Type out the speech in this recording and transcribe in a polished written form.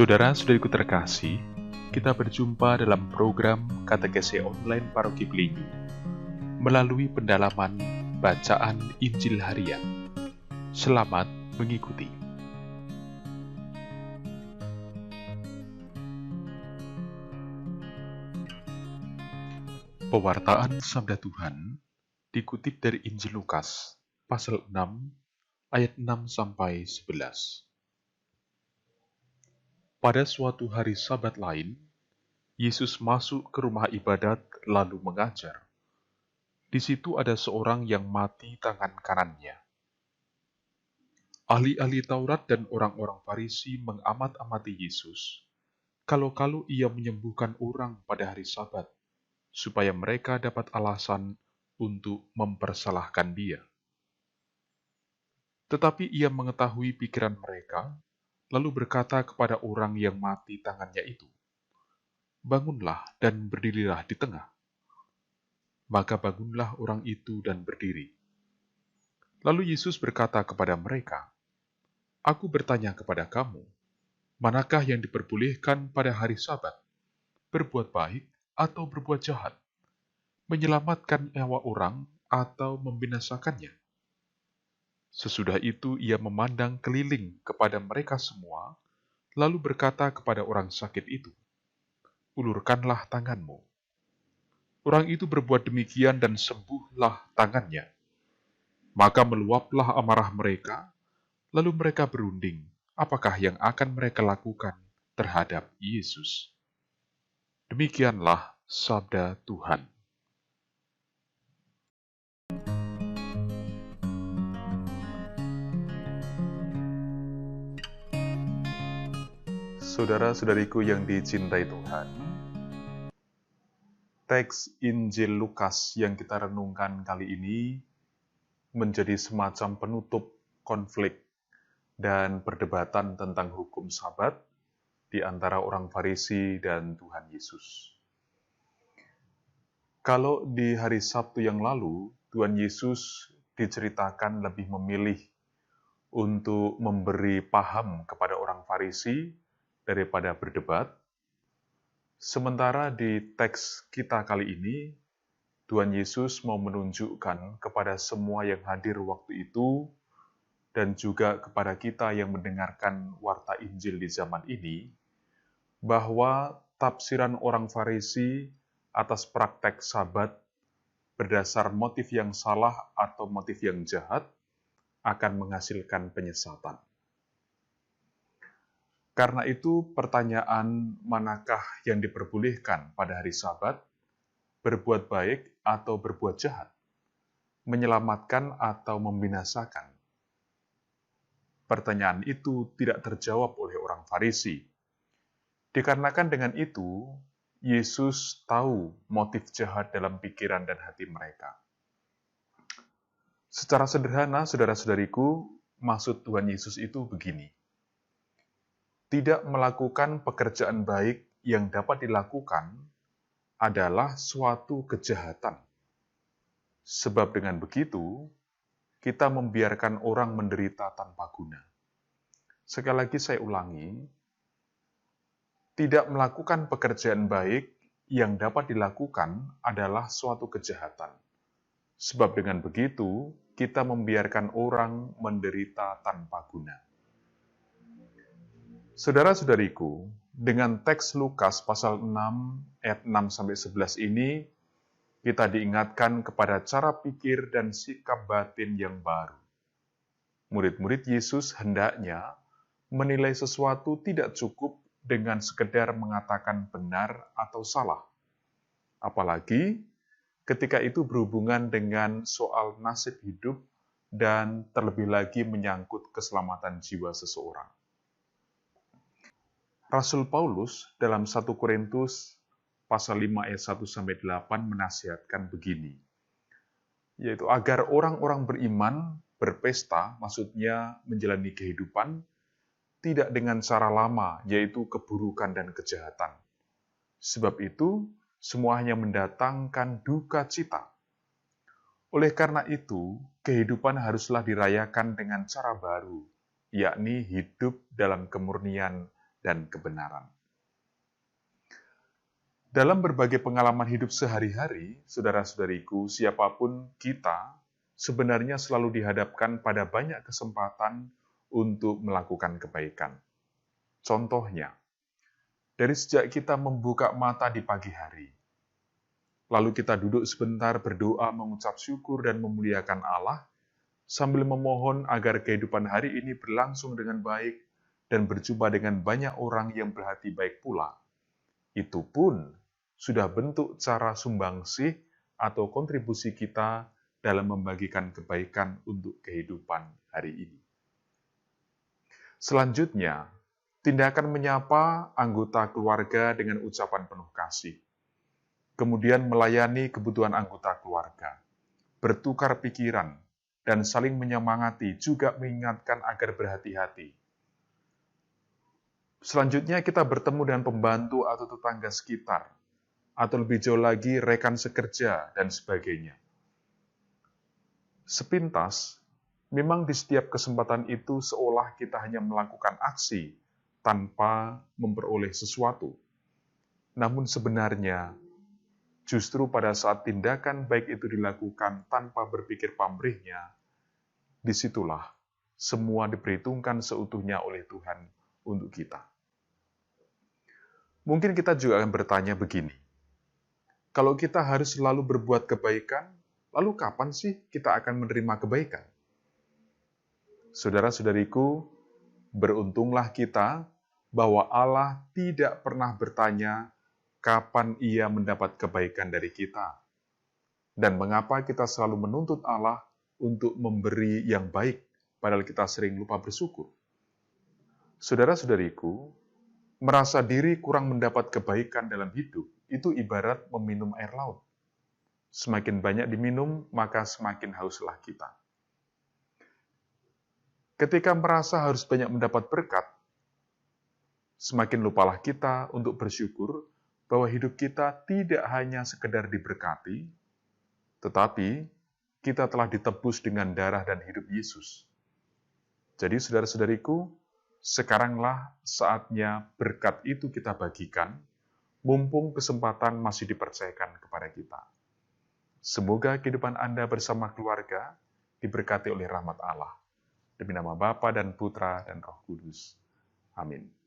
Saudara-saudariku terkasih, kita berjumpa dalam program Katekese Online Paroki Belinyu melalui pendalaman bacaan Injil Harian. Selamat mengikuti. Pewartaan Sabda Tuhan dikutip dari Injil Lukas, pasal 6, ayat 6-11. Pada suatu hari Sabat lain, Yesus masuk ke rumah ibadat lalu mengajar. Di situ ada seorang yang mati tangan kanannya. Ahli-ahli Taurat dan orang-orang Farisi mengamat-amati Yesus, kalau-kalau ia menyembuhkan orang pada hari Sabat, supaya mereka dapat alasan untuk mempersalahkan dia. Tetapi ia mengetahui pikiran mereka, lalu berkata kepada orang yang mati tangannya itu, "Bangunlah dan berdirilah di tengah." Maka bangunlah orang itu dan berdiri. Lalu Yesus berkata kepada mereka, "Aku bertanya kepada kamu, manakah yang diperbolehkan pada hari Sabat, berbuat baik atau berbuat jahat, menyelamatkan nyawa orang atau membinasakannya?" Sesudah itu ia memandang keliling kepada mereka semua, lalu berkata kepada orang sakit itu, "Ulurkanlah tanganmu." Orang itu berbuat demikian dan sembuhlah tangannya. Maka meluaplah amarah mereka, lalu mereka berunding, apakah yang akan mereka lakukan terhadap Yesus. Demikianlah sabda Tuhan. Saudara-saudariku yang dicintai Tuhan, teks Injil Lukas yang kita renungkan kali ini menjadi semacam penutup konflik dan perdebatan tentang hukum Sabat di antara orang Farisi dan Tuhan Yesus. Kalau di hari Sabtu yang lalu, Tuhan Yesus diceritakan lebih memilih untuk memberi paham kepada orang Farisi daripada berdebat, sementara di teks kita kali ini, Tuhan Yesus mau menunjukkan kepada semua yang hadir waktu itu, dan juga kepada kita yang mendengarkan warta Injil di zaman ini, bahwa tafsiran orang Farisi atas praktek Sabat berdasar motif yang salah atau motif yang jahat akan menghasilkan penyesatan. Karena itu, pertanyaan manakah yang diperbolehkan pada hari Sabat, berbuat baik atau berbuat jahat, menyelamatkan atau membinasakan? Pertanyaan itu tidak terjawab oleh orang Farisi. Dikarenakan dengan itu, Yesus tahu motif jahat dalam pikiran dan hati mereka. Secara sederhana, saudara-saudariku, maksud Tuhan Yesus itu begini. Tidak melakukan pekerjaan baik yang dapat dilakukan adalah suatu kejahatan. Sebab dengan begitu, kita membiarkan orang menderita tanpa guna. Sekali lagi saya ulangi, tidak melakukan pekerjaan baik yang dapat dilakukan adalah suatu kejahatan. Sebab dengan begitu, kita membiarkan orang menderita tanpa guna. Saudara-saudariku, dengan teks Lukas pasal 6 ayat 6-11 ini, kita diingatkan kepada cara pikir dan sikap batin yang baru. Murid-murid Yesus hendaknya menilai sesuatu tidak cukup dengan sekedar mengatakan benar atau salah. Apalagi ketika itu berhubungan dengan soal nasib hidup dan terlebih lagi menyangkut keselamatan jiwa seseorang. Rasul Paulus dalam 1 Korintus pasal 5 ayat 1-8 menasihatkan begini, yaitu agar orang-orang beriman berpesta, maksudnya menjalani kehidupan, tidak dengan cara lama, yaitu keburukan dan kejahatan. Sebab itu, semuanya mendatangkan duka cita. Oleh karena itu, kehidupan haruslah dirayakan dengan cara baru, yakni hidup dalam kemurnian dan kebenaran. Dalam berbagai pengalaman hidup sehari-hari, saudara-saudariku, siapapun kita sebenarnya selalu dihadapkan pada banyak kesempatan untuk melakukan kebaikan. Contohnya, dari sejak kita membuka mata di pagi hari, lalu kita duduk sebentar berdoa, mengucap syukur dan memuliakan Allah, sambil memohon agar kehidupan hari ini berlangsung dengan baik dan berjumpa dengan banyak orang yang berhati baik pula. Itu pun sudah bentuk cara sumbangsih atau kontribusi kita dalam membagikan kebaikan untuk kehidupan hari ini. Selanjutnya, tindakan menyapa anggota keluarga dengan ucapan penuh kasih. Kemudian melayani kebutuhan anggota keluarga, bertukar pikiran, dan saling menyemangati, juga mengingatkan agar berhati-hati. Selanjutnya kita bertemu dengan pembantu atau tetangga sekitar, atau lebih jauh lagi rekan sekerja, dan sebagainya. Sepintas, memang di setiap kesempatan itu seolah kita hanya melakukan aksi tanpa memperoleh sesuatu. Namun sebenarnya, justru pada saat tindakan baik itu dilakukan tanpa berpikir pamrihnya, disitulah semua diperhitungkan seutuhnya oleh Tuhan untuk kita. Mungkin kita juga akan bertanya begini, kalau kita harus selalu berbuat kebaikan, lalu kapan sih kita akan menerima kebaikan? Saudara-saudariku, beruntunglah kita bahwa Allah tidak pernah bertanya kapan Ia mendapat kebaikan dari kita. Dan mengapa kita selalu menuntut Allah untuk memberi yang baik, padahal kita sering lupa bersyukur. Saudara-saudariku, merasa diri kurang mendapat kebaikan dalam hidup, itu ibarat meminum air laut. Semakin banyak diminum, maka semakin hauslah kita. Ketika merasa harus banyak mendapat berkat, semakin lupalah kita untuk bersyukur bahwa hidup kita tidak hanya sekedar diberkati, tetapi kita telah ditebus dengan darah dan hidup Yesus. Jadi saudara-saudariku, sekaranglah saatnya berkat itu kita bagikan, mumpung kesempatan masih dipercayakan kepada kita. Semoga kehidupan Anda bersama keluarga diberkati oleh rahmat Allah. Demi nama Bapa dan Putra dan Roh Kudus. Amin.